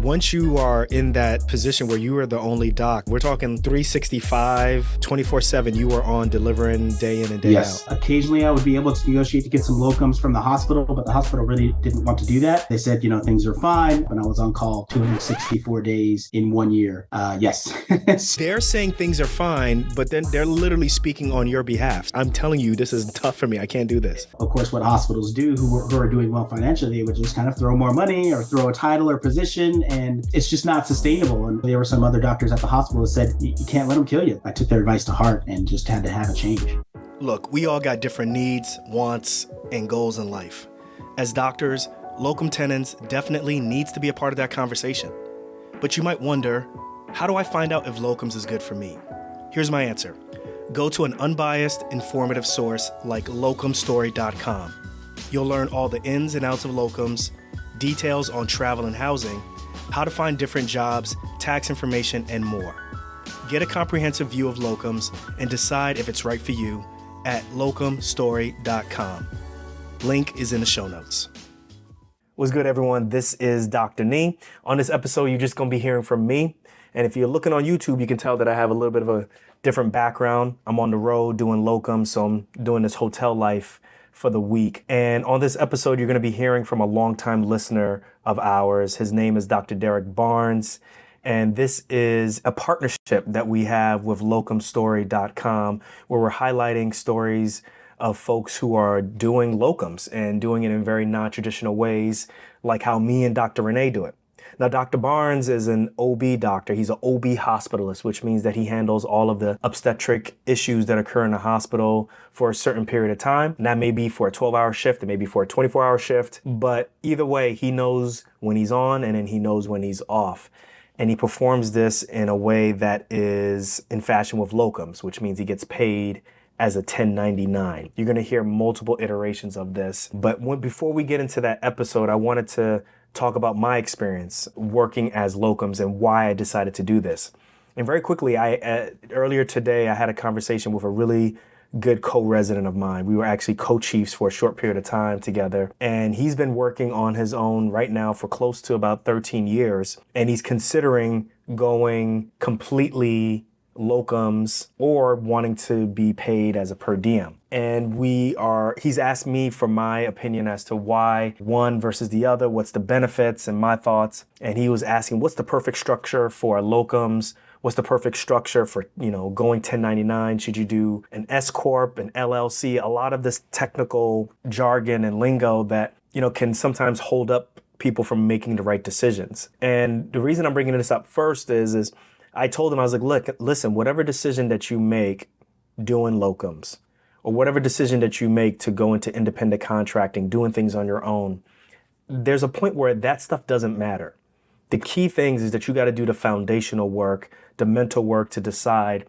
once you are in that position where you are the only doc, we're talking 365, 24/7, you are on delivering day in and day out. Occasionally I would be able to negotiate to get some locums from the hospital, but the hospital really didn't want to do that. They said, things are fine. When I was on call 264 days in 1 year. Yes. They're saying things are fine, but then they're literally speaking on your behalf. I'm telling you, this is tough for me. I can't do this. Of course, what hospitals do who are doing well financially, they would just kind of throw more money or throw a title or position, and it's just not sustainable. And there were some other doctors at the hospital that said, you can't let them kill you. I took their advice to heart and just had to have a change. Look, we all got different needs, wants, and goals in life. As doctors, locum tenens definitely needs to be a part of that conversation. But you might wonder, how do I find out if locums is good for me? Here's my answer. Go to an unbiased, informative source like locumstory.com. You'll learn all the ins and outs of locums, details on travel and housing, how to find different jobs, tax information, and more. Get a comprehensive view of locums and decide if it's right for you at locumstory.com. Link is in the show notes. What's good, everyone? This is Dr. Nee. On this episode, you're just going to be hearing from me. And if you're looking on YouTube, you can tell that I have a little bit of a different background. I'm on the road doing locums, so I'm doing this hotel life for the week. And on this episode, you're going to be hearing from a longtime listener of ours. His name is Dr. Derrick Barnes. And this is a partnership that we have with locumstory.com, where we're highlighting stories of folks who are doing locums and doing it in very non-traditional ways, like how me and Dr. Renee do it. Now, Dr. Barnes is an OB doctor. He's an OB hospitalist, which means that he handles all of the obstetric issues that occur in the hospital for a certain period of time. And that may be for a 12-hour shift, it may be for a 24-hour shift, but either way, he knows when he's on and then he knows when he's off. And he performs this in a way that is in fashion with locums, which means he gets paid as a 1099. You're going to hear multiple iterations of this. But before we get into that episode, I wanted to talk about my experience working as locums and why I decided to do this. And very quickly, earlier today, I had a conversation with a really good co-resident of mine. We were actually co-chiefs for a short period of time together. And he's been working on his own right now for close to about 13 years. And he's considering going completely locums or wanting to be paid as a per diem. And he's asked me for my opinion as to why one versus the other, what's the benefits and my thoughts. And he was asking, what's the perfect structure for locums? What's the perfect structure for, going 1099? Should you do an S Corp, an LLC? A lot of this technical jargon and lingo that, can sometimes hold up people from making the right decisions. And the reason I'm bringing this up first is I told him, I was like, look, listen, whatever decision that you make doing locums, or whatever decision that you make to go into independent contracting, doing things on your own, there's a point where that stuff doesn't matter. The key things is that you got to do the foundational work, the mental work to decide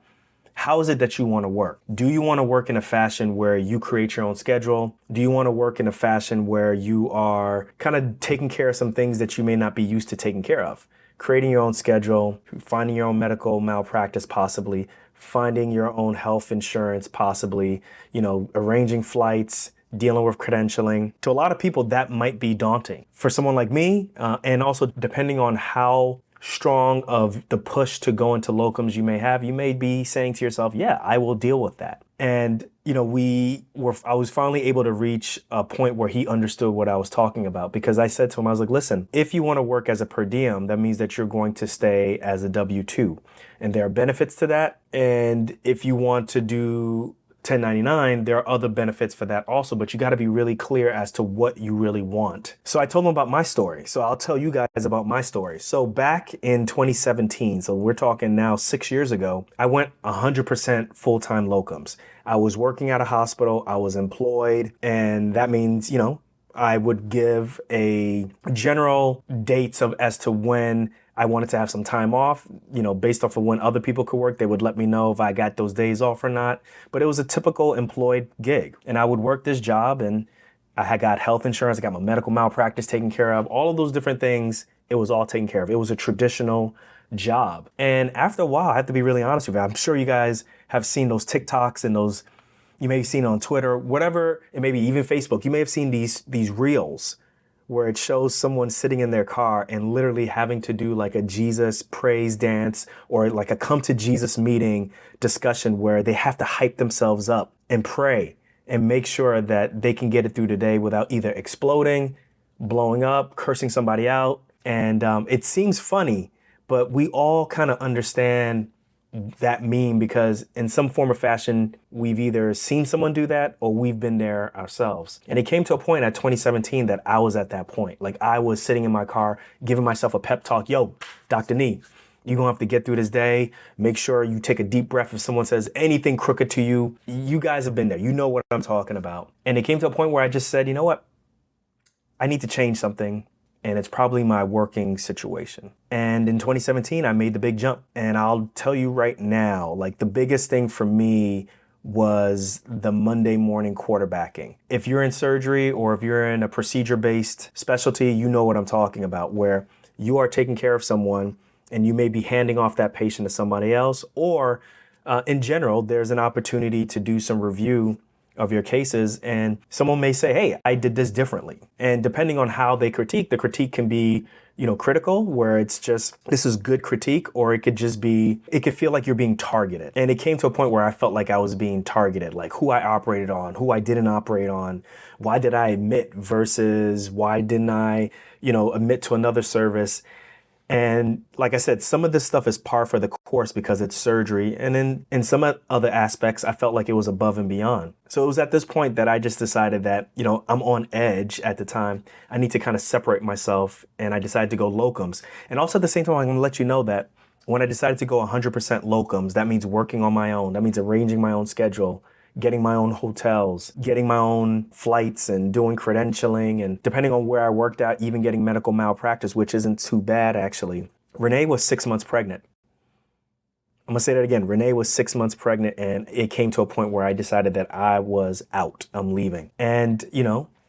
how is it that you want to work? Do you want to work in a fashion where you create your own schedule? Do you want to work in a fashion where you are kind of taking care of some things that you may not be used to taking care of? Creating your own schedule, finding your own medical malpractice possibly, finding your own health insurance possibly, arranging flights, dealing with credentialing. To a lot of people, that might be daunting. For someone like me, and also depending on how strong of the push to go into locums you may have, you may be saying to yourself, yeah, I will deal with that. And, I was finally able to reach a point where he understood what I was talking about, because I said to him, I was like, listen, if you want to work as a per diem, that means that you're going to stay as a W-2, and there are benefits to that. And if you want to do 1099, there are other benefits for that also, but you got to be really clear as to what you really want. So I told him about my story. So I'll tell you guys about my story. So back in 2017, so we're talking now 6 years ago, I went 100% full-time locums. I was working at a hospital, I was employed, and that means, I would give a general dates as to when I wanted to have some time off, based off of when other people could work. They would let me know if I got those days off or not. But it was a typical employed gig. And I would work this job, and I had got health insurance. I got my medical malpractice taken care of. All of those different things, it was all taken care of. It was a traditional job. And after a while, I have to be really honest with you. I'm sure you guys have seen those TikToks and those, you may have seen on Twitter, whatever, and maybe even Facebook. You may have seen these reels where it shows someone sitting in their car and literally having to do like a Jesus praise dance or like a come to Jesus meeting discussion where they have to hype themselves up and pray and make sure that they can get it through the day without either exploding, blowing up, cursing somebody out. And it seems funny, but we all kind of understand that meme because in some form or fashion, we've either seen someone do that or we've been there ourselves. And it came to a point at 2017 that I was at that point. Like I was sitting in my car, giving myself a pep talk. Yo, Dr. Nee, you're gonna have to get through this day. Make sure you take a deep breath if someone says anything crooked to you. You guys have been there. You know what I'm talking about. And it came to a point where I just said, you know what? I need to change something. And it's probably my working situation. And in 2017, I made the big jump. And I'll tell you right now, like the biggest thing for me was the Monday morning quarterbacking. If you're in surgery or if you're in a procedure-based specialty, you know what I'm talking about, where you are taking care of someone and you may be handing off that patient to somebody else, or in general, there's an opportunity to do some review of your cases and someone may say, hey, I did this differently. And depending on how they critique, the critique can be, critical, where it's just, this is good critique, or it could just be, it could feel like you're being targeted. And it came to a point where I felt like I was being targeted, like who I operated on, who I didn't operate on, why did I admit versus why didn't I, admit to another service. And like I said, some of this stuff is par for the course because it's surgery. And then in some other aspects, I felt like it was above and beyond. So it was at this point that I just decided that, I'm on edge at the time. I need to kind of separate myself. And I decided to go locums. And also at the same time, I'm going to let you know that when I decided to go 100% locums, that means working on my own. That means arranging my own schedule, getting my own hotels, getting my own flights and doing credentialing. And depending on where I worked at, even getting medical malpractice, which isn't too bad, actually. Renee was 6 months pregnant. I'm going to say that again. Renee was 6 months pregnant, and it came to a point where I decided that I was out. I'm leaving. And,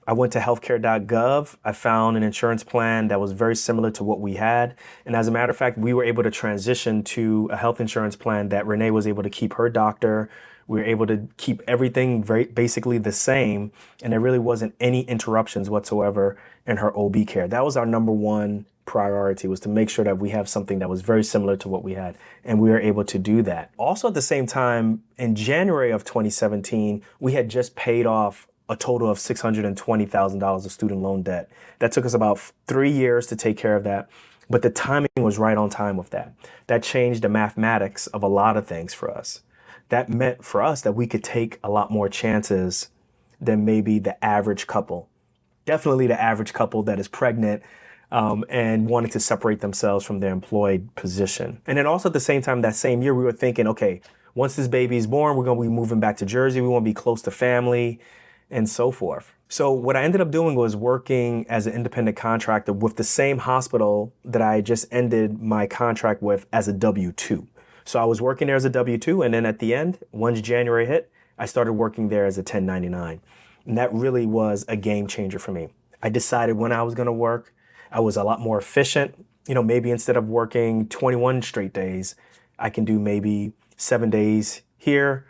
I went to healthcare.gov. I found an insurance plan that was very similar to what we had. And as a matter of fact, we were able to transition to a health insurance plan that Renee was able to keep her doctor. We were able to keep everything basically the same. And there really wasn't any interruptions whatsoever in her OB care. That was our number one priority, was to make sure that we have something that was very similar to what we had. And we were able to do that. Also at the same time, in January of 2017, we had just paid off a total of $620,000 of student loan debt. That took us about 3 years to take care of that. But the timing was right on time with that. That changed the mathematics of a lot of things for us. That meant for us that we could take a lot more chances than maybe the average couple. Definitely the average couple that is pregnant and wanted to separate themselves from their employed position. And then also at the same time, that same year, we were thinking, okay, once this baby is born, we're going to be moving back to Jersey. We want to be close to family and so forth. So what I ended up doing was working as an independent contractor with the same hospital that I just ended my contract with as a W-2. So I was working there as a W-2, and then at the end, once January hit, I started working there as a 1099. And that really was a game changer for me. I decided when I was going to work, I was a lot more efficient. Maybe instead of working 21 straight days, I can do maybe 7 days here,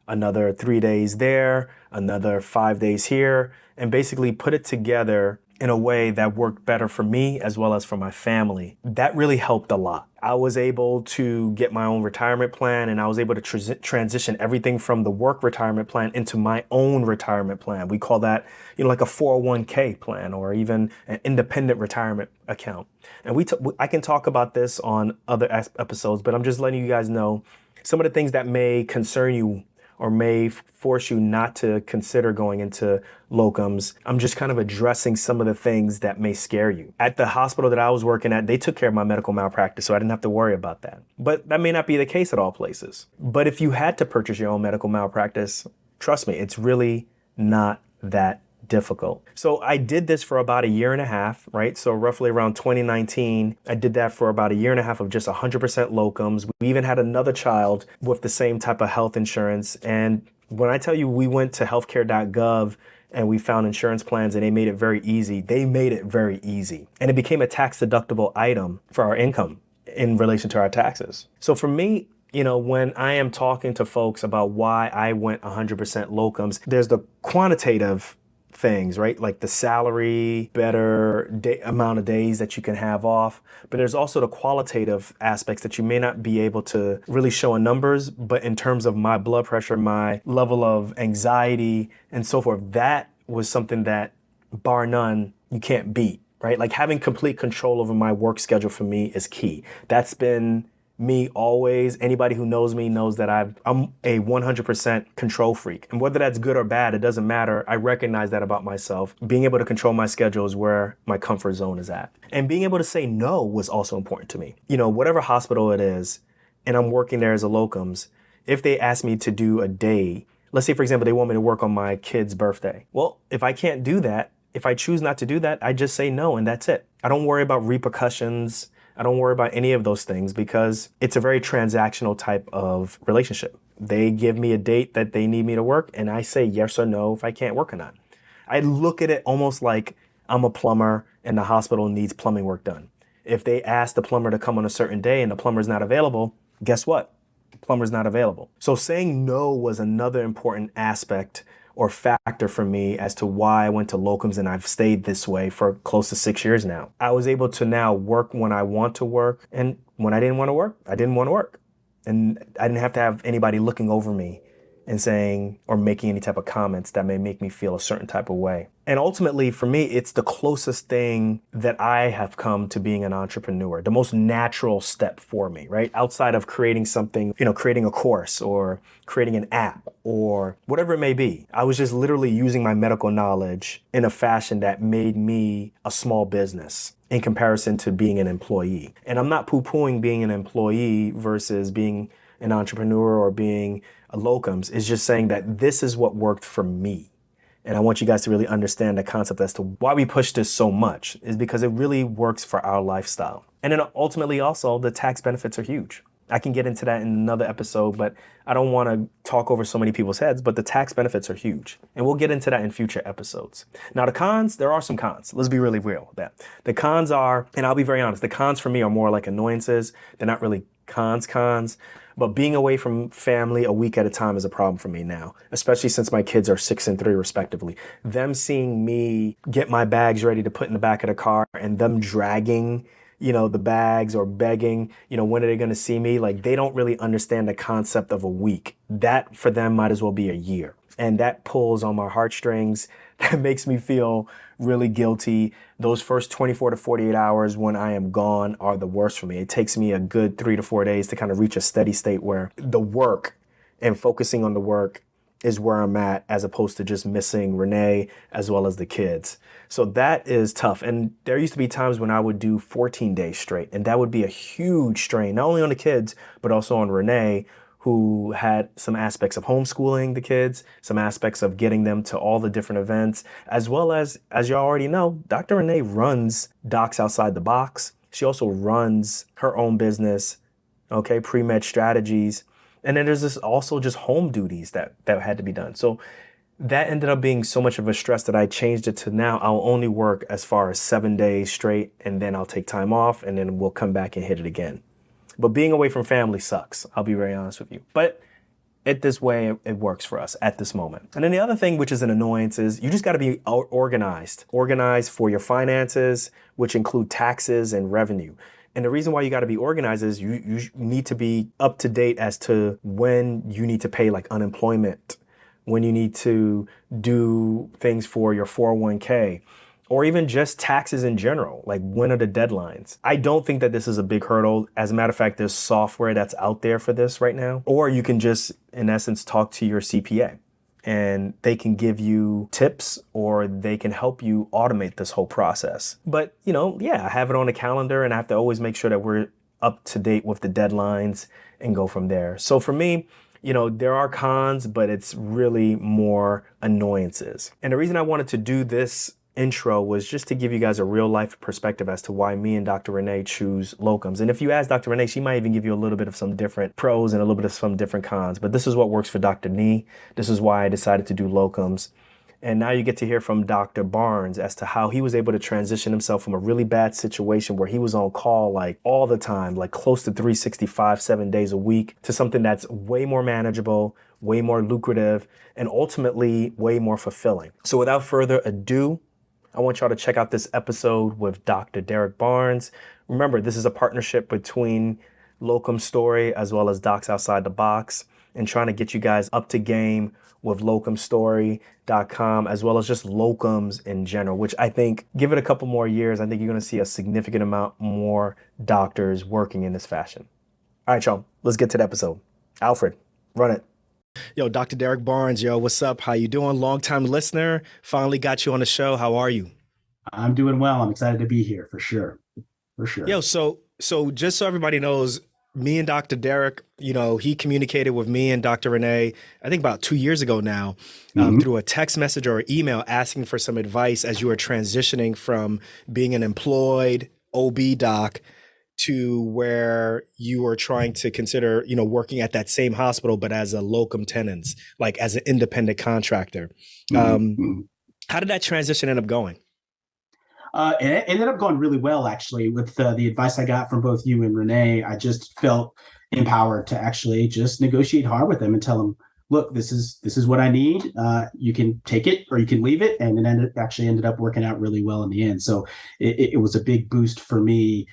another 3 days there, another 5 days here, and basically put it together in a way that worked better for me as well as for my family. That really helped a lot. I was able to get my own retirement plan, and I was able to transition everything from the work retirement plan into my own retirement plan. We call that, like a 401k plan or even an independent retirement account. And I can talk about this on other episodes, but I'm just letting you guys know some of the things that may concern you or may force you not to consider going into locums. I'm just kind of addressing some of the things that may scare you. At the hospital that I was working at, they took care of my medical malpractice, so I didn't have to worry about that. But that may not be the case at all places. But if you had to purchase your own medical malpractice, trust me, it's really not that difficult. So I did this for about a year and a half, right? So roughly around 2019, I did that for about a year and a half of just 100% locums. We even had another child with the same type of health insurance. And when I tell you we went to healthcare.gov and we found insurance plans and they made it very easy, they made it very easy. And it became a tax deductible item for our income in relation to our taxes. So for me, when I am talking to folks about why I went 100% locums, there's the quantitative things, right? Like the salary, better amount of days that you can have off. But there's also the qualitative aspects that you may not be able to really show in numbers, but in terms of my blood pressure, my level of anxiety and so forth, that was something that, bar none, you can't beat, right? Like having complete control over my work schedule for me is key. That's been me always. Anybody who knows me knows that I'm a 100% control freak. And whether that's good or bad, it doesn't matter. I recognize that about myself. Being able to control my schedule is where my comfort zone is at. And being able to say no was also important to me. You know, whatever hospital it is, and I'm working there as a locums, if they ask me to do a day, let's say, for example, they want me to work on my kid's birthday. Well, if I can't do that, if I choose not to do that, I just say no and that's it. I don't worry about repercussions. I don't worry about any of those things because it's a very transactional type of relationship. They give me a date that they need me to work and I say yes or no if I can't work or not. I look at it almost like I'm a plumber and the hospital needs plumbing work done. If they ask the plumber to come on a certain day and the plumber's not available, guess what? The plumber's not available. So saying no was another important aspect or factor for me as to why I went to locums, and I've stayed this way for close to 6 years now. I was able to now work when I want to work, and when I didn't want to work, I didn't want to work. And I didn't have to have anybody looking over me and saying or making any type of comments that may make me feel a certain type of way. And ultimately, for me, it's the closest thing that I have come to being an entrepreneur, the most natural step for me, right? Outside of creating something, creating a course or creating an app or whatever it may be. I was just literally using my medical knowledge in a fashion that made me a small business in comparison to being an employee. And I'm not poo-pooing being an employee versus being an entrepreneur or being a locums. It's just saying that this is what worked for me. And I want you guys to really understand the concept as to why we push this so much is because it really works for our lifestyle. And then ultimately also the tax benefits are huge. I can get into that in another episode, but I don't want to talk over so many people's heads, but the tax benefits are huge. And we'll get into that in future episodes. Now the cons, there are some cons. Let's be really real with that. The cons are, and I'll be very honest, the cons for me are more like annoyances. They're not really cons. But being away from family a week at a time is a problem for me now, especially since my kids are 6 and 3 respectively. Them seeing me get my bags ready to put in the back of the car and them dragging, the bags or begging, when are they going to see me? Like they don't really understand the concept of a week. That for them might as well be a year. And that pulls on my heartstrings. That makes me feel really guilty. Those first 24 to 48 hours when I am gone are the worst for me. It takes me a good 3 to 4 days to kind of reach a steady state where the work and focusing on the work is where I'm at, as opposed to just missing Renee as well as the kids. So that is tough. And there used to be times when I would do 14 days straight, and that would be a huge strain, not only on the kids, but also on Renee, who had some aspects of homeschooling the kids, some aspects of getting them to all the different events, as well as you already know, Dr. Renee runs Docs Outside the Box. She also runs her own business, pre-med strategies. And then there's also just home duties that had to be done. So that ended up being so much of a stress that I changed it to now I'll only work as far as 7 days straight, and then I'll take time off, and then we'll come back and hit it again. But being away from family sucks. I'll be very honest with you. But this way, it works for us at this moment. And then the other thing, which is an annoyance, is you just got to be organized. Organized for your finances, which include taxes and revenue. And the reason why you got to be organized is you need to be up to date as to when you need to pay like unemployment, when you need to do things for your 401k. Or even just taxes in general, like when are the deadlines? I don't think that this is a big hurdle. As a matter of fact, there's software that's out there for this right now. Or you can just, in essence, talk to your CPA and they can give you tips or they can help you automate this whole process. But, I have it on a calendar and I have to always make sure that we're up to date with the deadlines and go from there. So for me, there are cons, but it's really more annoyances. And the reason I wanted to do this intro was just to give you guys a real life perspective as to why me and Dr. Renee choose locums. And if you ask Dr. Renee, she might even give you a little bit of some different pros and a little bit of some different cons. But this is what works for Dr. Nee. This is why I decided to do locums. And now you get to hear from Dr. Barnes as to how he was able to transition himself from a really bad situation where he was on call like all the time, like close to 365, 7 days a week, to something that's way more manageable, way more lucrative, and ultimately way more fulfilling. So without further ado, I want y'all to check out this episode with Dr. Derrick Barnes. Remember, this is a partnership between Locum Story as well as Docs Outside the Box, and trying to get you guys up to game with locumstory.com as well as just locums in general, which I think, give it a couple more years, I think you're going to see a significant amount more doctors working in this fashion. All right, y'all, let's get to the episode. Alfred, run it. Yo, Dr. Derrick Barnes, yo, what's up? How you doing? Long-time listener. Finally got you on the show. How are you? I'm doing well. I'm excited to be here for sure. For sure. Yo, so just so everybody knows, me and Dr. Derrick, he communicated with me and Dr. Renee, I think about 2 years ago now, through a text message or email asking for some advice as you were transitioning from being an employed OB doc to where you were trying to consider, working at that same hospital, but as a locum tenens, like as an independent contractor. How did that transition end up going? It ended up going really well, actually, with the advice I got from both you and Renee. I just felt empowered to actually just negotiate hard with them and tell them, look, this is what I need. You can take it or you can leave it. And it actually ended up working out really well in the end. So it was a big boost for me,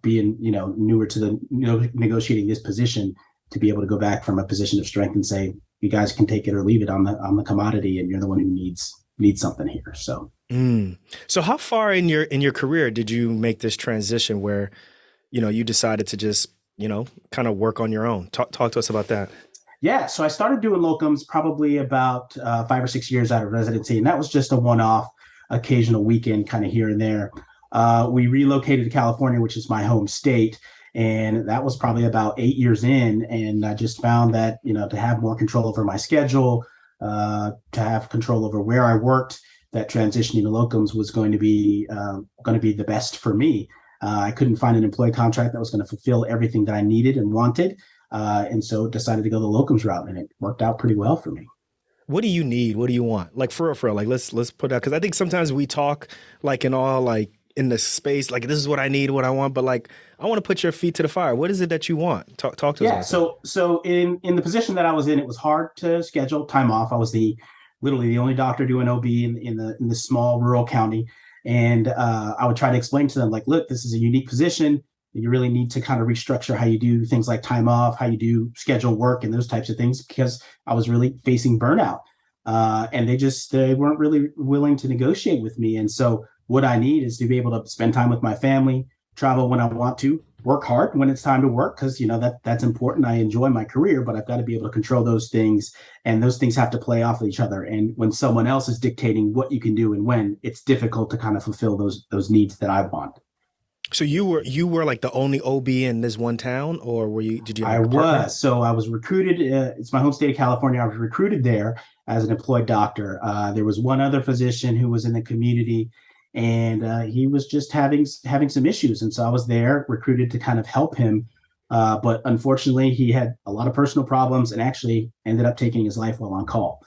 being newer to the negotiating this position, to be able to go back from a position of strength and say, you guys can take it or leave it on the commodity, and you're the one who needs something here. So. So how far in your career did you make this transition where, you decided to just, kind of work on your own? Talk to us about that. Yeah. So I started doing locums probably about 5 or 6 years out of residency. And that was just a one-off occasional weekend kind of here and there. We relocated to California, which is my home state. And that was probably about 8 years in. And I just found that, to have more control over my schedule, to have control over where I worked, that transitioning to locums was going to be the best for me. I couldn't find an employee contract that was going to fulfill everything that I needed and wanted, and so decided to go the locums route, and it worked out pretty well for me. What do you need? What do you want? Like for real, like let's put out, because I think sometimes we talk like in the space, like this is what I need, what I want, but like I want to put your feet to the fire. What is it that you want? Talk to us. Yeah. So in the position that I was in, it was hard to schedule time off. I was literally the only doctor doing OB in the small rural county. And I would try to explain to them, like, look, this is a unique position. You really need to kind of restructure how you do things like time off, how you do schedule work and those types of things, because I was really facing burnout. And they weren't really willing to negotiate with me. And so what I need is to be able to spend time with my family, travel when I want to, work hard when it's time to work, because that's important. I enjoy my career, but I've got to be able to control those things, and those things have to play off of each other. And when someone else is dictating what you can do and when, it's difficult to kind of fulfill those needs that I want. So you were like the only OB in this one town, or did you have a partner? I was. So I was recruited. It's my home state of California. I was recruited there as an employed doctor. There was one other physician who was in the community, and he was just having some issues. And so I was there, recruited to kind of help him. But unfortunately, he had a lot of personal problems and actually ended up taking his life while on call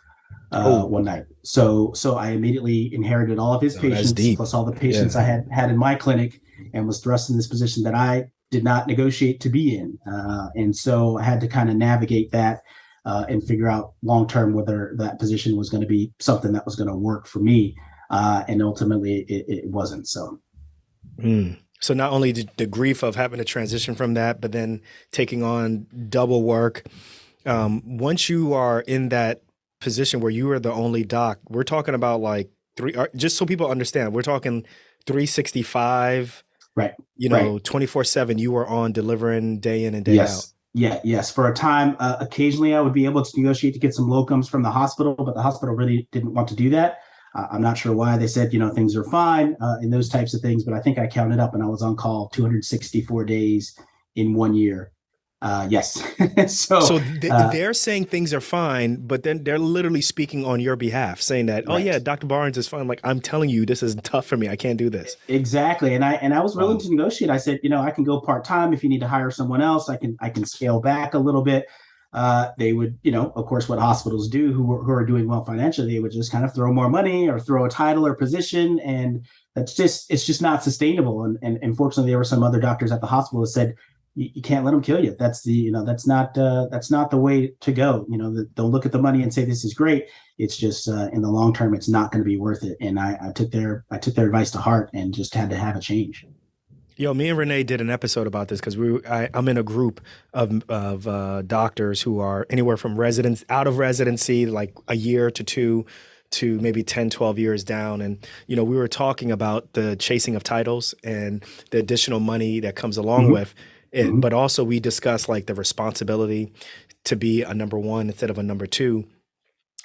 one night. So I immediately inherited all of his patients, plus all the patients I had in my clinic, and was thrust in this position that I did not negotiate to be in. And so I had to kind of navigate that and figure out long-term whether that position was going to be something that was going to work for me. And ultimately it wasn't. So. So not only the grief of having to transition from that, but then taking on double work. Once you are in that position where you are the only doc, we're talking about like just so people understand, we're talking 365, right? 24/7. You were on delivering day in and day out. Yes. For a time, occasionally I would be able to negotiate to get some locums from the hospital, but the hospital really didn't want to do that. I'm not sure why. They said, things are fine and those types of things. But I think I counted up and I was on call 264 days in 1 year. Yes. So they're saying things are fine, but then they're literally speaking on your behalf, saying that, oh yeah, Dr. Barnes is fine. Like, I'm telling you, this is tough for me. I can't do this. Exactly. And I was willing to negotiate. I said, I can go part-time. If you need to hire someone else, I can scale back a little bit. They would, of course, what hospitals do who are doing well financially, they would just kind of throw more money or throw a title or position. And it's just not sustainable. And unfortunately, there were some other doctors at the hospital that said, you can't let them kill you. That's that's not the way to go. Don't look at the money and say this is great. It's just in the long term, it's not going to be worth it. And I took their advice to heart and just had to have a change. Me and Renee did an episode about this because I'm in a group of doctors who are anywhere from out of residency, like a year to two, to maybe 10, 12 years down. And, we were talking about the chasing of titles and the additional money that comes along with it. But also we discussed like the responsibility to be a number one instead of a number two.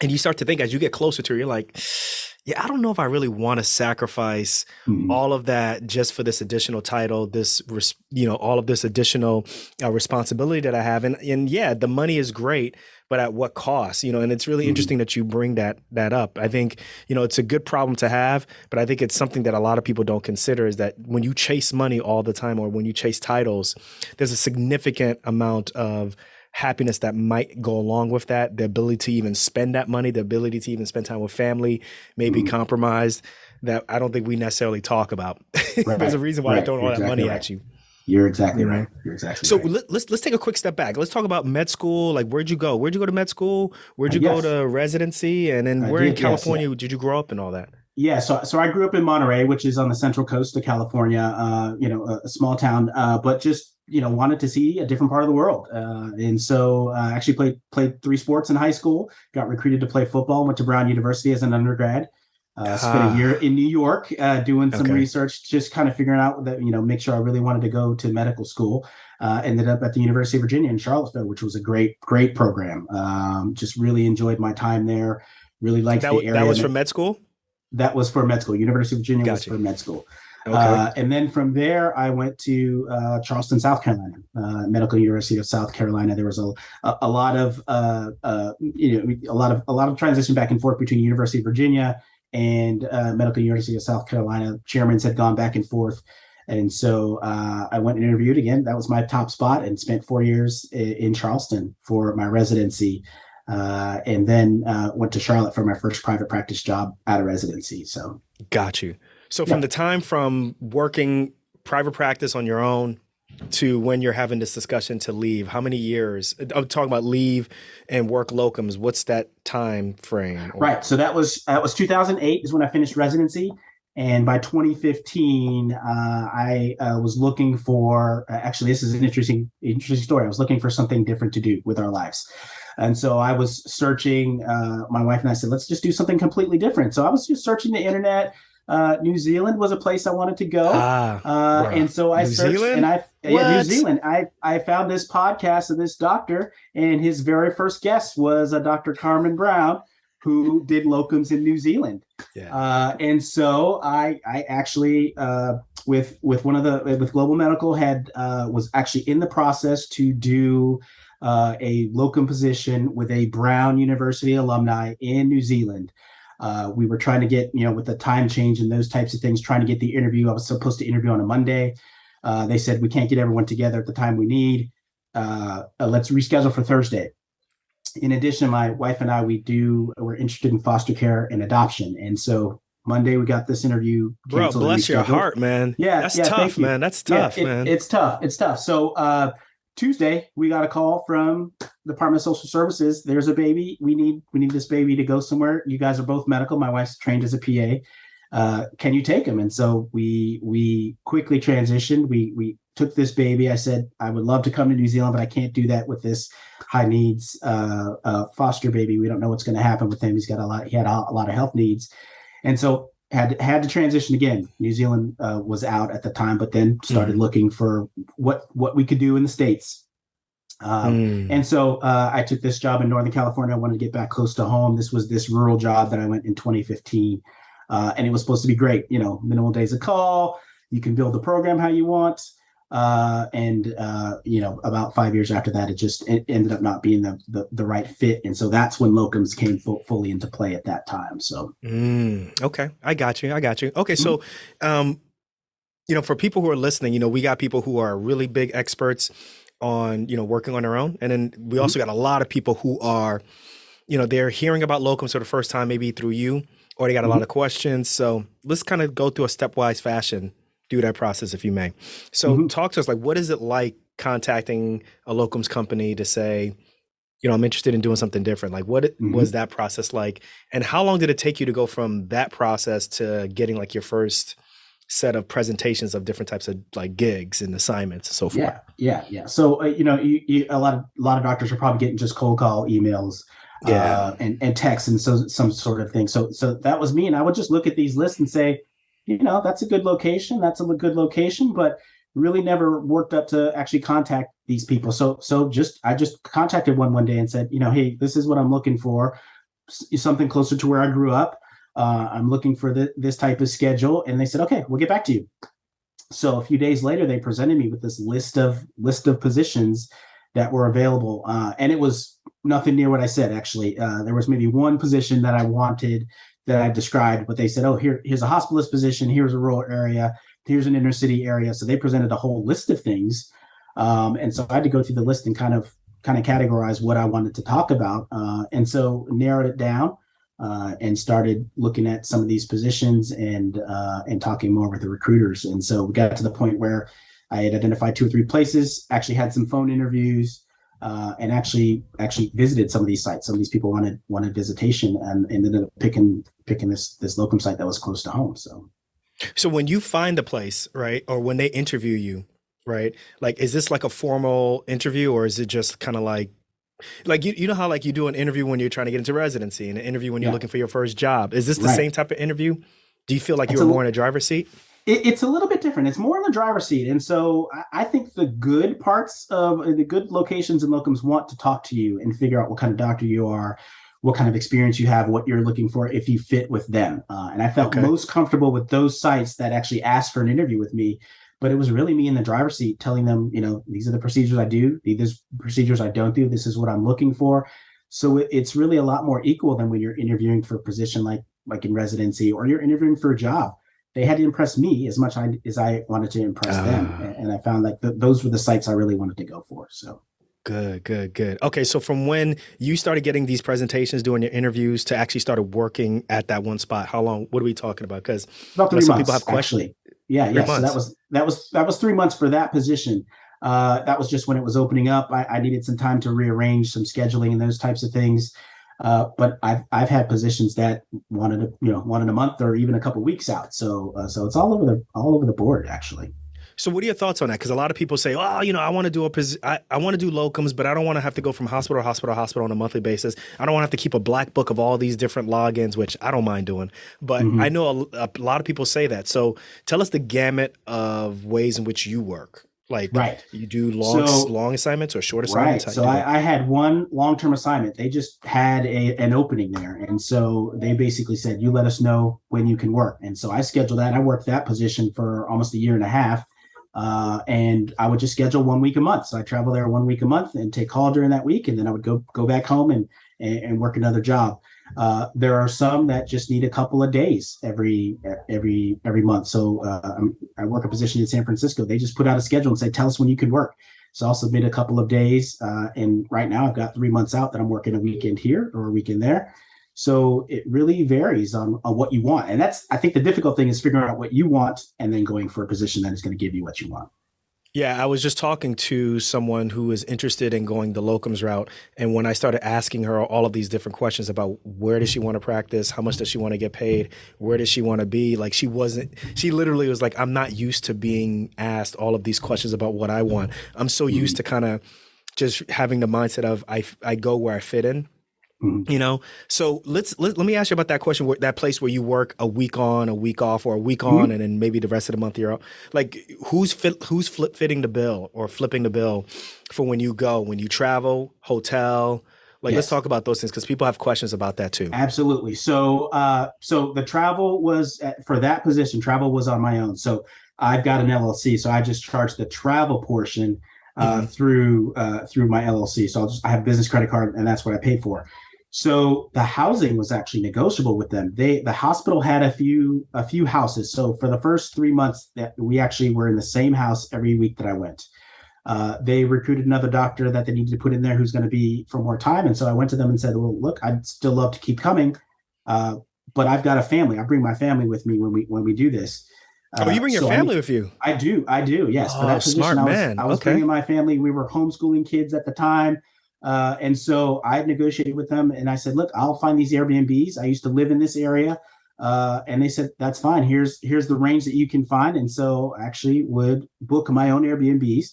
And you start to think as you get closer to it, you're like, yeah, I don't know if I really want to sacrifice all of that just for this additional title, all of this additional responsibility that I have. And yeah, the money is great, but at what cost? And it's really interesting that you bring that up. I think, it's a good problem to have, but I think it's something that a lot of people don't consider is that when you chase money all the time or when you chase titles, there's a significant amount of happiness that might go along with that. The ability to even spend that money, the ability to even spend time with family may be compromised that I don't think we necessarily talk about. Right. There's a reason why I throw all that money at you. You're exactly right. You're exactly so right. Let's take a quick step back. Let's talk about med school. Like, where'd you go? Where'd you go to med school? Where'd you go to residency? And then where in California did you grow up and all that? Yeah, so I grew up in Monterey, which is on the central coast of California. A small town, but just wanted to see a different part of the world. And so I actually played 3 sports in high school, got recruited to play football, went to Brown University as an undergrad, spent a year in New York doing some research, just kind of figuring out that, make sure I really wanted to go to medical school. Ended up at the University of Virginia in Charlottesville, which was a great program. Just really enjoyed my time there. Really liked the area. That was for med school? That was for med school. University of Virginia was for med school. Okay. And then from there, I went to Charleston, South Carolina, Medical University of South Carolina. There was a lot of transition back and forth between University of Virginia and Medical University of South Carolina. Chairmans had gone back and forth, and so I went and interviewed again. That was my top spot, and spent 4 years in Charleston for my residency. And then went to Charlotte for my first private practice job out of residency. So got you. So from the time from working private practice on your own to when you're having this discussion to leave, how many years? I'm talking about leave and work locums. What's that time frame? Right. So that was 2008 is when I finished residency. And by 2015, I was looking for, actually, this is an interesting story. I was looking for something different to do with our lives. And so I was searching, my wife and I said, let's just do something completely different. So I was just searching the internet. New Zealand was a place I wanted to go. Wow. And so I searched and New Zealand. I found this podcast of this doctor, and his very first guest was a Dr. Carmen Brown, who did locums in New Zealand. Yeah. And so I actually, with Global Medical was actually in the process to do a locum position with a Brown University alumni in New Zealand. We were trying to get, with the time change and those types of things, trying to get the interview. I was supposed to interview on a Monday. They said, we can't get everyone together at the time we need. Let's reschedule for Thursday. In addition, my wife and I, we're interested in foster care and adoption. And so Monday we got this interview canceled. Bro, bless your heart, man. Yeah. That's tough, man. That's tough, man. It's tough. So Tuesday, we got a call from the Department of Social Services. There's a baby. We need this baby to go somewhere. You guys are both medical. My wife's trained as a PA. Can you take him? And so we quickly transitioned. We took this baby. I said, I would love to come to New Zealand, but I can't do that with this high needs foster baby. We don't know what's going to happen with him. He had a lot of health needs. And so had to transition again. New Zealand was out at the time, but then started looking for what we could do in the States. And so I took this job in Northern California. I wanted to get back close to home. This was this rural job that I went in 2015. And it was supposed to be great. Minimal days of call. You can build the program how you want. About 5 years after that, it ended up not being the right fit. And so that's when locums came fully into play at that time. So, okay. I got you. Okay. So, for people who are listening, we got people who are really big experts on, working on their own. And then we also got a lot of people who are, they're hearing about locums for the first time, maybe through you, or they got a lot of questions. So let's kind of go through a stepwise fashion. Do that process if you may. So talk to us, like, what is it like contacting a locums company to say, I'm interested in doing something different? Like, what was that process like? And how long did it take you to go from that process to getting like your first set of presentations of different types of like gigs and assignments and so forth? Yeah. So, a lot of doctors are probably getting just cold call emails, Yeah. and texts and so some sort of thing. So that was me. And I would just look at these lists and say, that's a good location. That's a good location, but really never worked up to actually contact these people. So I just contacted one day and said, hey, this is what I'm looking for. Something closer to where I grew up. I'm looking for this type of schedule. And they said, okay, we'll get back to you. So a few days later, they presented me with this list of positions that were available. And it was nothing near what I said, actually. There was maybe one position that I wanted that I described, but they said, oh, here's a hospitalist position. Here's a rural area. Here's an inner city area. So they presented a whole list of things. And so I had to go through the list and kind of categorize what I wanted to talk about. And so narrowed it down. And started looking at some of these positions and talking more with the recruiters. And so we got to the point where I had identified 2 or 3 places, actually had some phone interviews, and actually visited some of these sites. Some of these people wanted visitation, and ended up picking this locum site that was close to home. So when you find a place, right, or when they interview you, right, like, is this like a formal interview, or is it just kind of like you know how like you do an interview when you're trying to get into residency and an interview when you're looking for your first job? Is this the same type of interview? Do you feel like you were more in a driver's seat? It's a little bit different. It's more in the driver's seat. And so I think the good parts of the good locations and locums want to talk to you and figure out what kind of doctor you are, what kind of experience you have, what you're looking for, if you fit with them. And I felt most comfortable with those sites that actually asked for an interview with me. But it was really me in the driver's seat telling them, these are the procedures I do. These procedures I don't do. This is what I'm looking for. So it's really a lot more equal than when you're interviewing for a position like in residency, or you're interviewing for a job. They had to impress me as much as I wanted to impress them. And I found like those were the sites I really wanted to go for. So. Good. Okay, so from when you started getting these presentations, doing your interviews, to actually started working at that one spot, how long? What are we talking about? Because about 3 months. Some people have questions. Actually. Yeah. So that was 3 months for that position. That was just when it was opening up. I needed some time to rearrange some scheduling and those types of things. But I've had positions that wanted a month or even a couple of weeks out. So it's all over the board, actually. So what are your thoughts on that? Because a lot of people say, I want to do I want to do locums, but I don't want to have to go from hospital to hospital on a monthly basis. I don't want to have to keep a black book of all these different logins, which I don't mind doing. But I know a lot of people say that. So tell us the gamut of ways in which you work. Like, you do long assignments or short assignments? Right. So I had one long-term assignment. They just had an opening there. And so they basically said, you let us know when you can work. And so I scheduled that. I worked that position for almost a year and a half. And I would just schedule 1 week a month. So I travel there 1 week a month and take call during that week. And then I would go back home and work another job. There are some that just need a couple of days every month. So I work a position in San Francisco. They just put out a schedule and say, tell us when you can work. So I'll submit a couple of days. And right now I've got 3 months out that I'm working a weekend here or a weekend there. So it really varies on what you want. And I think the difficult thing is figuring out what you want and then going for a position that is going to give you what you want. Yeah, I was just talking to someone who is interested in going the locums route. And when I started asking her all of these different questions about where does she want to practice, how much does she want to get paid, where does she want to be, like she literally was like, I'm not used to being asked all of these questions about what I want. I'm so used to kind of just having the mindset of I go where I fit in. So let me ask you about that question, that place where you work a week on, a week off, or a week on, and then maybe the rest of the month you're out. Like, who's fitting the bill or flipping the bill for when you travel, hotel? Like, let's talk about those things because people have questions about that too. Absolutely. So the travel was for that position. Travel was on my own. So I've got an LLC, so I just charge the travel portion through my LLC. So I have a business credit card, and that's what I paid for. So the housing was actually negotiable with them. The hospital had a few houses. So for the first 3 months that we actually were in the same house every week that I went, they recruited another doctor that they needed to put in there who's going to be for more time. And so I went to them and said, well, look, I'd still love to keep coming, but I've got a family. I bring my family with me when we do this. Oh, you bring your So family with you? I do. Yes. For Oh, that position, smart man. I was Okay. bringing my family. We were homeschooling kids at the time. And so I negotiated with them and I said, look, I'll find these Airbnbs. I used to live in this area. And they said, that's fine. Here's the range that you can find. And so I actually would book my own Airbnbs,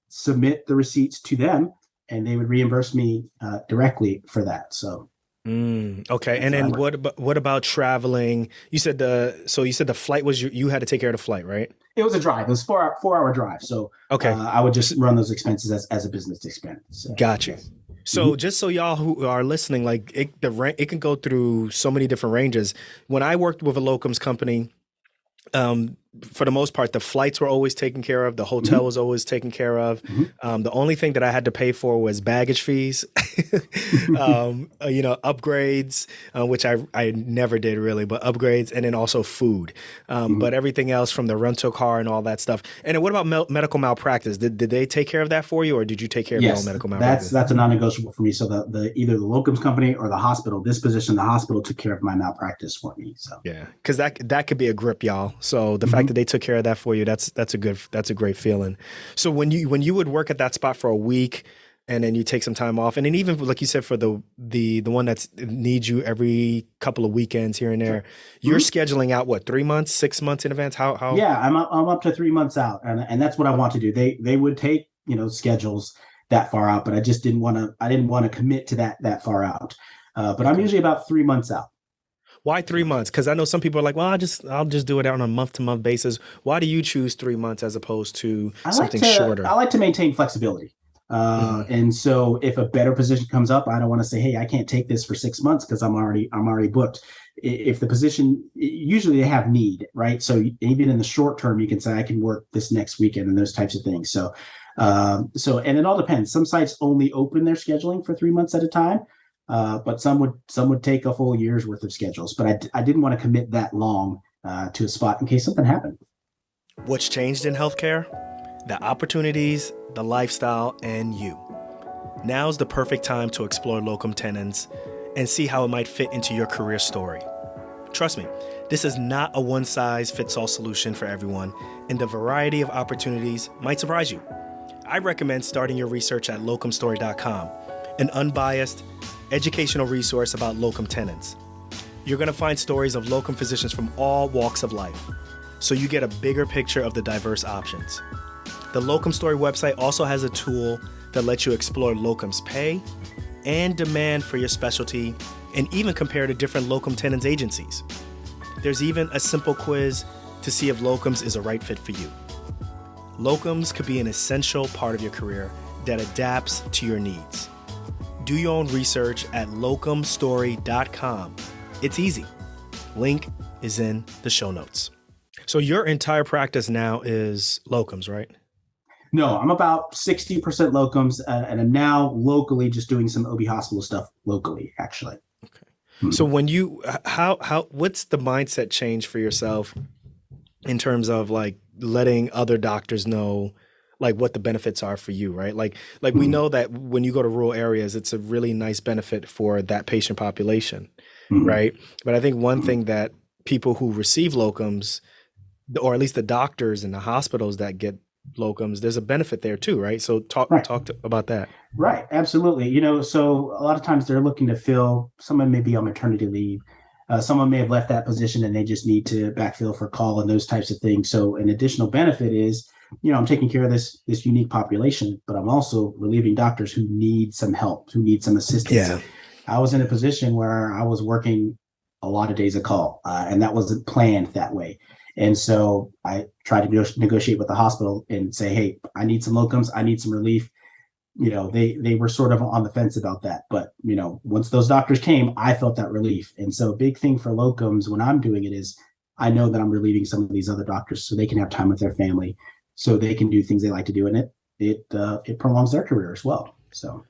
submit the receipts to them, and they would reimburse me directly for that. So Okay. And that's how I then work. what about traveling? You said the flight was you had to take care of the flight, right? It was a drive. It was 4 hour drive. So Okay. I would just S- run those expenses as a business expense. So Got you. yes. So Mhm. just so y'all who are listening, like it can go through so many different ranges. When I worked with a locums company, for the most part, the flights were always taken care of. The hotel Mhm. was always taken care of. Mhm. The only thing that I had to pay for was baggage fees, upgrades, which I never did really, but upgrades, and then also food. Mhm. But everything else from the rental car and all that stuff. And then what about medical malpractice? Did they take care of that for you, or did you take care of your own Yes, medical malpractice? that's a non-negotiable for me. So the either the locums company or the hospital, this position, the hospital took care of my malpractice for me. So Yeah, because that could be a grip, y'all. So the fact Mhm. that they took care of that for you, that's a great feeling. So when you would work at that spot for a week, and then you take some time off, and then even like you said for the one that needs you every couple of weekends here and there, Sure. you're Mhm. scheduling out what 3 months, 6 months in advance? How? Yeah, I'm up to 3 months out, and that's what I want to do. They would take schedules that far out, but I didn't want to commit to that far out. But I'm Okay. usually about 3 months out. Why 3 months? Because I know some people are like, well, I'll just do it on a month to month basis. Why do you choose 3 months as opposed to something I shorter? like to maintain flexibility. Mhm. And so if a better position comes up, I don't want to say, hey, I can't take this for 6 months because I'm already booked. If the position usually they have need, right? So even in the short term, you can say I can work this next weekend and those types of things. So and it all depends. Some sites only open their scheduling for 3 months at a time. But some would take a full year's worth of schedules. But I didn't want to commit that long to a spot in case something happened. What's changed in healthcare? The opportunities, the lifestyle, and you. Now's the perfect time to explore locum tenens and see how it might fit into your career story. Trust me, this is not a one-size-fits-all solution for everyone, and the variety of opportunities might surprise you. I recommend starting your research at locumstory.com, an unbiased, educational resource about locum tenens. You're going to find stories of locum physicians from all walks of life, so you get a bigger picture of the diverse options. The Locum Story website also has a tool that lets you explore locums pay and demand for your specialty, and even compare to different locum tenens agencies. There's even a simple quiz to see if locums is a right fit for you. Locums could be an essential part of your career that adapts to your needs. Do your own research at locumstory.com. It's easy. Link is in the show notes. So your entire practice now is locums, right? No, I'm about 60% locums, and I'm now locally just doing some OB hospital stuff locally, actually. Okay. So Mhm. when you how what's the mindset change for yourself in terms of like letting other doctors know like what the benefits are for you, right? Like we Mhm. know that when you go to rural areas, it's a really nice benefit for that patient population, Mhm. right? But I think one Mhm. thing that people who receive locums, or at least the doctors and the hospitals that get locums, there's a benefit there too, right? So Right. about that. Right, absolutely. So a lot of times they're looking to fill. Someone may be on maternity leave. Someone may have left that position and they just need to backfill for call and those types of things. So an additional benefit is, I'm taking care of this unique population, but I'm also relieving doctors who need some help, who need some assistance. Yeah. I was in a position where I was working a lot of days of call, and that wasn't planned that way. And so I tried to negotiate with the hospital and say, hey, I need some locums, I need some relief. They were sort of on the fence about that, but once those doctors came, I felt that relief. And so a big thing for locums when I'm doing it is I know that I'm relieving some of these other doctors so they can have time with their family, so they can do things they like to do, and it prolongs their career as well. So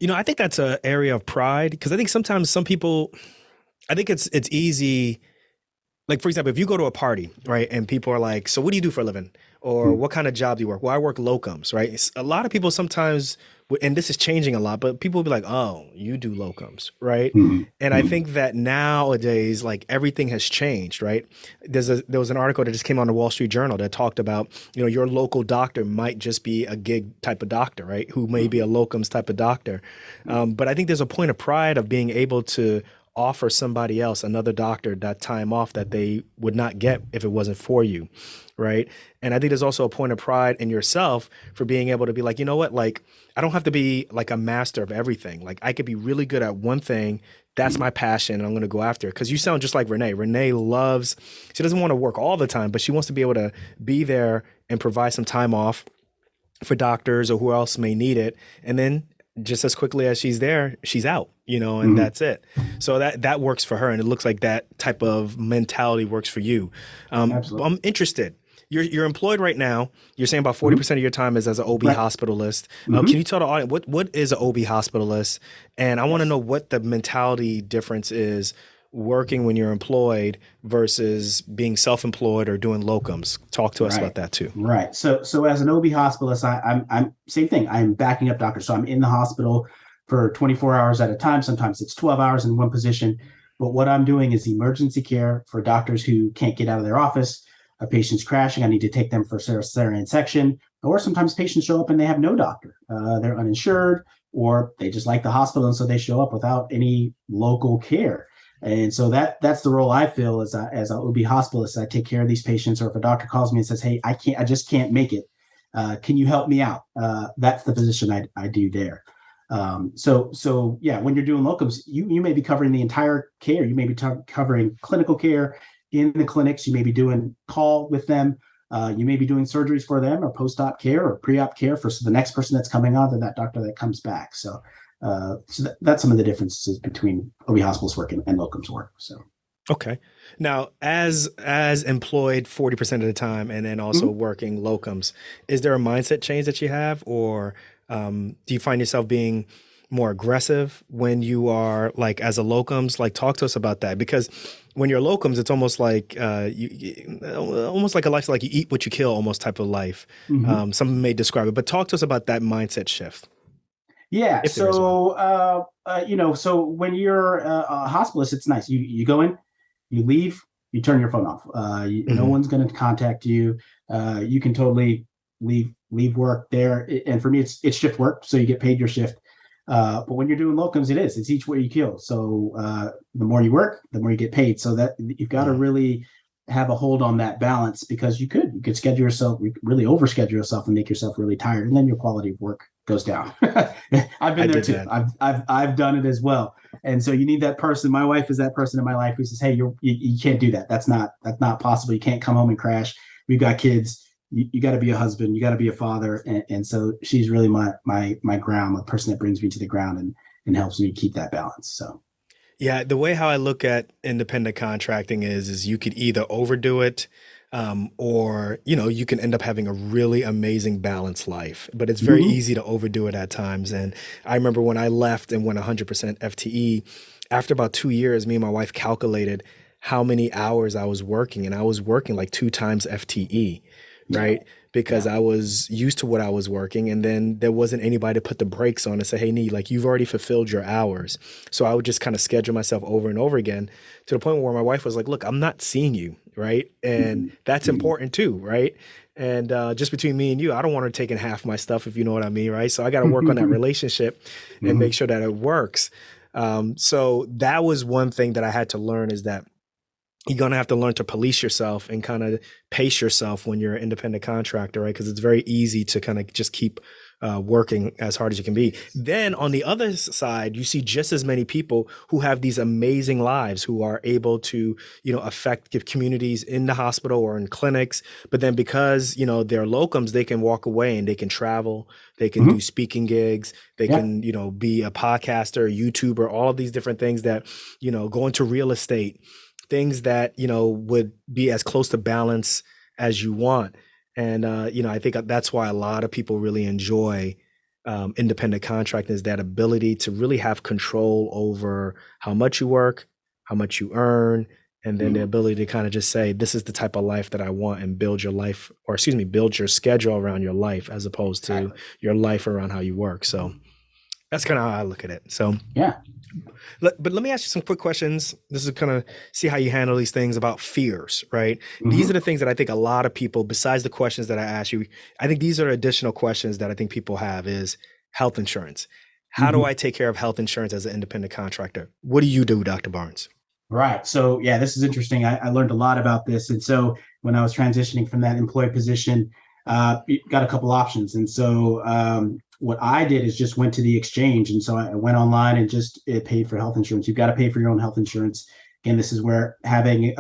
I think that's an area of pride because I think sometimes some people, I think it's easy. Like, for example, if you go to a party, right, and people are like, so what do you do for a living? or what kind of job do you work? Well, I work locums, right? A lot of people sometimes, and this is changing a lot, but people will be like, oh, you do locums, right? Mhm. And I Mhm. think that nowadays, like everything has changed, right? There was an article that just came on the Wall Street Journal that talked about, your local doctor might just be a gig type of doctor, right? Who may be a locums type of doctor. But I think there's a point of pride of being able to offer somebody else, another doctor, that time off that they would not get if it wasn't for you, right? And I think there's also a point of pride in yourself for being able to be like, you know what, like I don't have to be like a master of everything. Like I could be really good at one thing. That's my passion, and I'm going to go after it. Because you sound just like Renee. Renee loves. She doesn't want to work all the time, but she wants to be able to be there and provide some time off for doctors or who else may need it, and then just as quickly as she's there, she's out, and Mhm. that's it. So that works for her, and it looks like that type of mentality works for you. But Absolutely. I'm interested. You're employed right now. You're saying about Mhm. 40% of your time is as an OB Right. hospitalist. Can Hmm. you tell the audience what is an OB hospitalist? And I want to Yes. know what the mentality difference is working when you're employed versus being self-employed or doing locums. Talk to us Right. about that too. Right. So as an OB hospitalist, I'm same thing. I'm backing up doctors. So I'm in the hospital for 24 hours at a time. Sometimes it's 12 hours in one position. But what I'm doing is emergency care for doctors who can't get out of their office. A patient's crashing. I need to take them for cesarean section. Or sometimes patients show up and they have no doctor. They're uninsured, or they just like the hospital, and so they show up without any local care. And so that's the role I feel as a OB hospitalist. I take care of these patients, or if a doctor calls me and says, "Hey, I just can't make it. Can you help me out?" That's the position I do there. So yeah, when you're doing locums, you may be covering the entire care. You may be covering clinical care in the clinics. You may be doing call with them. You may be doing surgeries for them, or post-op care, or pre-op care for the next person that's coming on, to that doctor that comes back. So that's some of the differences between OB hospitalist work and locums work. So, Okay. Now, as employed 40% of the time and then also mhm. working locums, is there a mindset change that you have, or do you find yourself being more aggressive when you are like as a locums? Like, talk to us about that, because when you're locums, it's almost like almost like a life, like you eat what you kill, almost type of life. Mhm. Some may describe it, but talk to us about that mindset shift, Yeah. if there is one. So when you're a hospitalist, it's nice. You go in, you leave, you turn your phone off. No Hmm. one's going to contact you. You can totally leave work there. And for me, it's shift work, so you get paid your shift. But when you're doing locums, it's each way you kill. So the more you work, the more you get paid. So that you've got to Hmm. really have a hold on that balance, because you could schedule yourself, really overschedule yourself, and make yourself really tired, and then your quality of work goes down. I've I been there did too. that. I've done it as well. And so you need that person. My wife is that person in my life who says, "Hey, you can't do that. That's not possible. You can't come home and crash. We've got kids. You got to be a husband. You got to be a father." And so she's really my ground, the person that brings me to the ground and helps me keep that balance. So. Yeah, the way how I look at independent contracting is you could either overdo it, or you can end up having a really amazing balanced life. But it's very Mhm. easy to overdo it at times. And I remember when I left and went 100% FTE, after about 2 years, me and my wife calculated how many hours I was working, and I was working like two times FTE, Yeah. right? Because Yeah. I was used to what I was working, and then there wasn't anybody to put the brakes on and say, "Hey, Nee, like you've already fulfilled your hours." So I would just kind of schedule myself over and over again, to the point where my wife was like, "Look, I'm not seeing you, right?" And Mhm. that's Mhm. important too, right? And just between me and you, I don't want her taking half my stuff, if you know what I mean, right? So I got to work on that relationship and make Mhm. sure that it works. So that was one thing that I had to learn, is that you're going to have to learn to police yourself and kind of pace yourself when you're an independent contractor, right? Because it's very easy to kind of just keep working as hard as you can be. Yes. Then on the other side, you see just as many people who have these amazing lives, who are able to, affect communities in the hospital or in clinics. But then because, they're locums, they can walk away and they can travel, they can do Mhm. speaking gigs, they Yeah. can, be a podcaster, a YouTuber, all of these different things that, go into real estate, things that would be as close to balance as you want. And I think that's why a lot of people really enjoy independent contracting, is that ability to really have control over how much you work, how much you earn, And then the ability to kind of just say, this is the type of life that I want, and build your life, or excuse me, build your schedule around your life as opposed to your life around how you work. So that's kind of how I look at it. So Yeah. But let me ask you some quick questions. This is kind of see how you handle these things about fears, right? These are the things that I think a lot of people, besides the questions that I asked you, I think these are additional questions that I think people have is health insurance. How do I take care of health insurance as an independent contractor? What do you do, Dr. Barnes? Right. So yeah, this is interesting. I learned a lot about this. And so when I was transitioning from that employee position, got a couple options. And so what I did is just went to the exchange. And so I went online and just paid for health insurance. You've got to pay for your own health insurance. Again, this is where having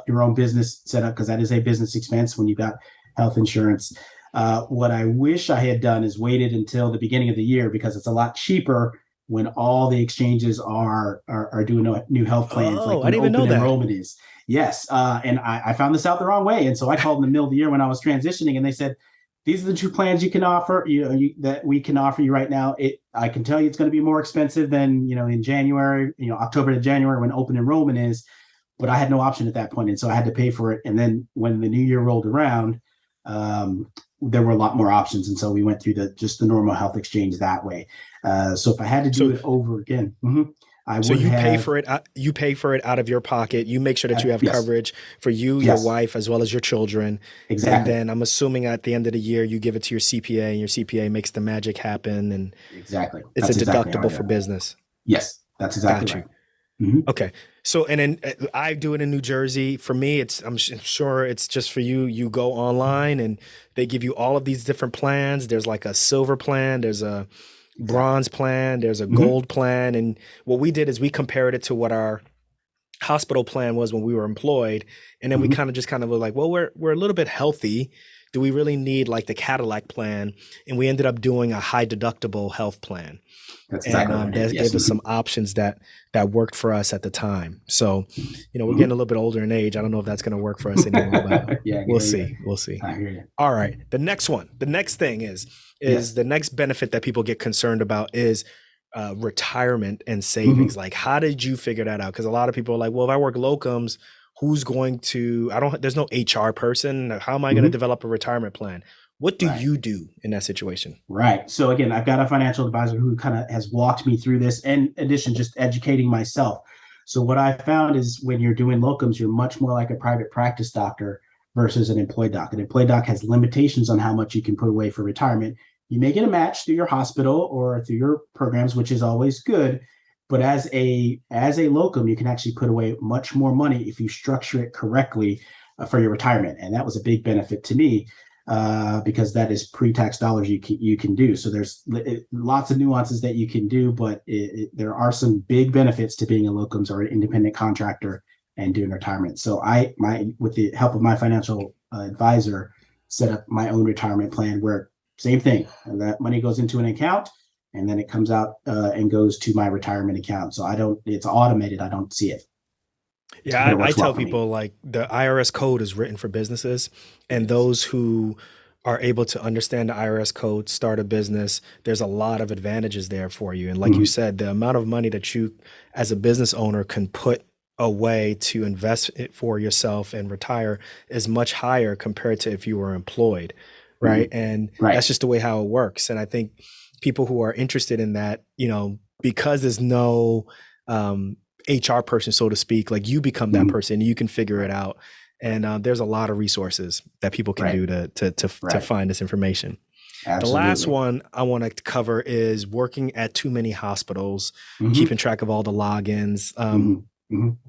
your own business set up, because that is a business expense when you've got health insurance. What I wish I had done is waited until the beginning of the year, because it's a lot cheaper when all the exchanges are doing new health plans, like when I didn't even know that. enrollment is. Yes. And I found this out the wrong way. And so I called in the middle of the year when I was transitioning, and they said, these are the two plans you can offer, that we can offer you right now. I can tell you it's going to be more expensive than, in January, October to January when open enrollment is, but I had no option at that point. And so I had to pay for it. And then when the new year rolled around, there were a lot more options. And so we went through just the normal health exchange that way. So if I had to do it over again, I would. So pay for it. You pay for it out of your pocket. You make sure that you have coverage for you, your wife, as well as your children. Exactly. And then I'm assuming at the end of the year, you give it to your CPA, and your CPA makes the magic happen. And exactly, it's a deductible for business. Yes, that's exactly right. Okay. So, and then I do it in New Jersey. For me, I'm sure it's just for you. You go online and they give you all of these different plans. There's like a silver plan. There's a bronze plan. There's a gold plan. And what we did is we compared it to what our hospital plan was when we were employed. And then we kind of were like, well, we're a little bit healthy. Do we really need like the Cadillac plan? And we ended up doing a high deductible health plan. That's exactly and that gave us some options that worked for us at the time. So, we're getting a little bit older in age. I don't know if that's going to work for us anymore, but we'll see. We'll see. I hear you. All right. The next thing is the next benefit that people get concerned about is retirement and savings. Like, how did you figure that out? Because a lot of people are like, well, if I work locums, who's going to, there's no HR person. How am I going to develop a retirement plan? What do you do in that situation? Right. So again, I've got a financial advisor who kind of has walked me through this, and in addition, just educating myself. So what I found is when you're doing locums, you're much more like a private practice doctor versus an employed doc. An employed doc has limitations on how much you can put away for retirement. You may get a match through your hospital or through your programs, which is always good. But as a locum, you can actually put away much more money if you structure it correctly for your retirement. And that was a big benefit to me. Because that is pre-tax dollars you can do. So there's lots of nuances that you can do, but there are some big benefits to being a locums or an independent contractor and doing retirement. So with the help of my financial advisor, set up my own retirement plan where same thing, that money goes into an account and then it comes out and goes to my retirement account. So it's automated. I don't see it. Yeah, I tell people like the IRS code is written for businesses, and those who are able to understand the IRS code, start a business, there's a lot of advantages there for you. And like you said, the amount of money that you as a business owner can put away to invest it for yourself and retire is much higher compared to if you were employed, right? And that's just the way how it works. And I think people who are interested in that, because there's no HR person, so to speak, like you become that person, you can figure it out. And there's a lot of resources that people can do to find this information. Absolutely. The last one I want to cover is working at too many hospitals, keeping track of all the logins.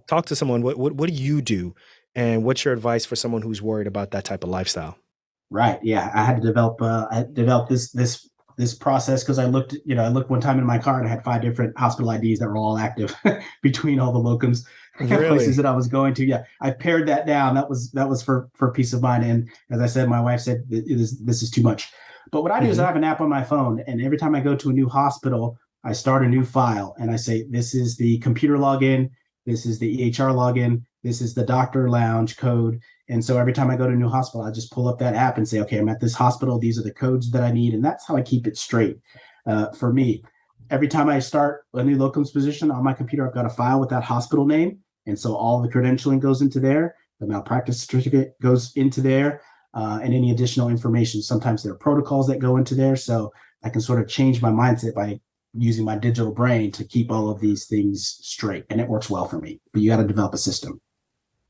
Talk to someone. What do you do? And what's your advice for someone who's worried about that type of lifestyle? Right. Yeah. I had to develop this process because I looked one time in my car and I had 5 different hospital IDs that were all active between all the locums places that I was going to. Yeah, I pared that down. That was for peace of mind. And as I said, my wife said, this is too much. But what I do is I have an app on my phone, and every time I go to a new hospital, I start a new file and I say, this is the computer login, this is the EHR login, this is the doctor lounge code. And so every time I go to a new hospital, I just pull up that app and say, okay, I'm at this hospital. These are the codes that I need. And that's how I keep it straight for me. Every time I start a new locums position on my computer, I've got a file with that hospital name. And so all the credentialing goes into there. The malpractice certificate goes into there, and any additional information. Sometimes there are protocols that go into there. So I can sort of change my mindset by using my digital brain to keep all of these things straight. And it works well for me. But you got to develop a system.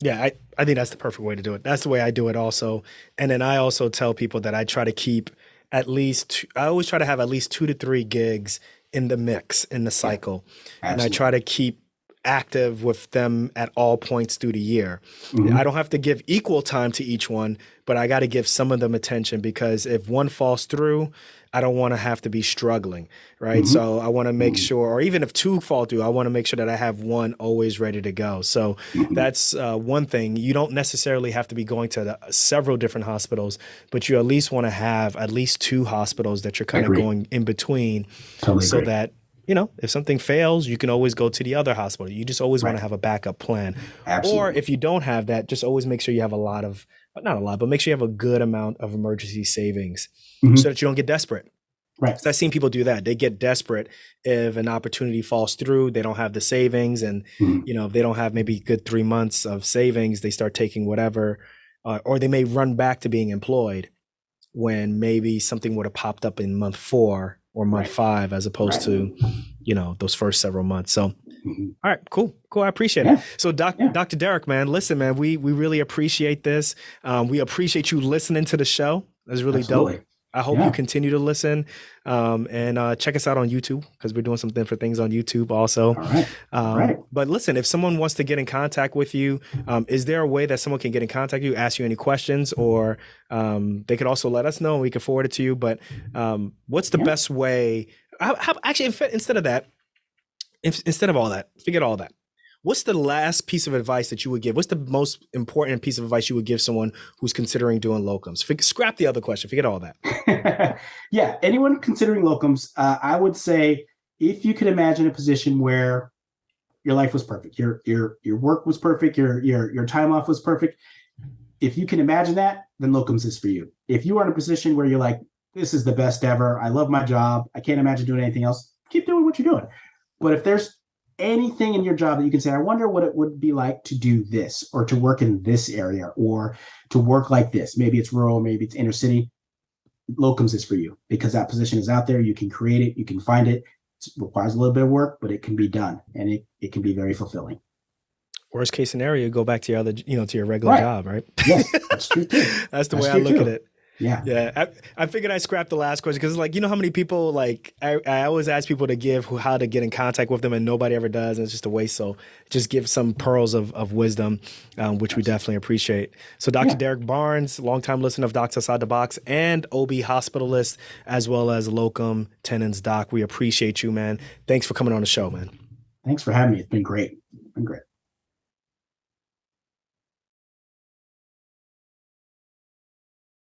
Yeah, I think that's the perfect way to do it. That's the way I do it also. And then I also tell people that I try to keep I always try to have at least 2 to 3 gigs in the mix, in the cycle. Yeah, and I try to keep active with them at all points through the year. Mm-hmm. I don't have to give equal time to each one, but I got to give some of them attention, because if one falls through, I don't want to have to be struggling, right? Mm-hmm. So I want to make sure, or even if 2 fall through, I want to make sure that I have 1 always ready to go. So that's one thing. You don't necessarily have to be going to several different hospitals, but you at least want to have at least 2 hospitals that you're kind of going in between, so that, if something fails, you can always go to the other hospital. You just always want to have a backup plan. Absolutely. Or if you don't have that, just always make sure you have not a lot, but make sure you have a good amount of emergency savings, so that you don't get desperate. Right. So I've seen people do that. They get desperate if an opportunity falls through, they don't have the savings, and, if they don't have maybe good 3 months of savings, they start taking whatever, or they may run back to being employed when maybe something would have popped up in month 4 or month 5, as opposed to, those first several months. So, all right, cool. I appreciate it. So Dr. Derrick, man, listen, man, we really appreciate this. We appreciate you listening to the show. That's really dope. I hope you continue to listen, and check us out on YouTube, because we're doing some different things on YouTube also. All right. But listen, if someone wants to get in contact with you, is there a way that someone can get in contact with you, ask you any questions, or they could also let us know and we can forward it to you? But what's the best way? Actually, instead of all that, forget all that. What's the last piece of advice that you would give? What's the most important piece of advice you would give someone who's considering doing locums? Scrap the other question. Forget all that. Yeah. Anyone considering locums, I would say, if you could imagine a position where your life was perfect, your work was perfect, your time off was perfect. If you can imagine that, then locums is for you. If you are in a position where you're like, this is the best ever, I love my job, I can't imagine doing anything else, keep doing what you're doing. But if there's anything in your job that you can say, I wonder what it would be like to do this, or to work in this area, or to work like this. Maybe it's rural, maybe it's inner city. Locums is for you, because that position is out there. You can create it. You can find it. It requires a little bit of work, but it can be done, and it can be very fulfilling. Worst case scenario, go back to your other, to your regular job, right? Yes, that's true too. That's the way I look at it. Yeah. I figured I scrapped the last question, because how many people, I always ask people to give how to get in contact with them, and nobody ever does, and it's just a waste. So just give some pearls of wisdom, which we definitely appreciate. So Dr. Derrick Barnes, longtime listener of Docs Outside the Box and OB hospitalist, as well as Locum Tenens Doc. We appreciate you, man. Thanks for coming on the show, man. Thanks for having me. It's been great.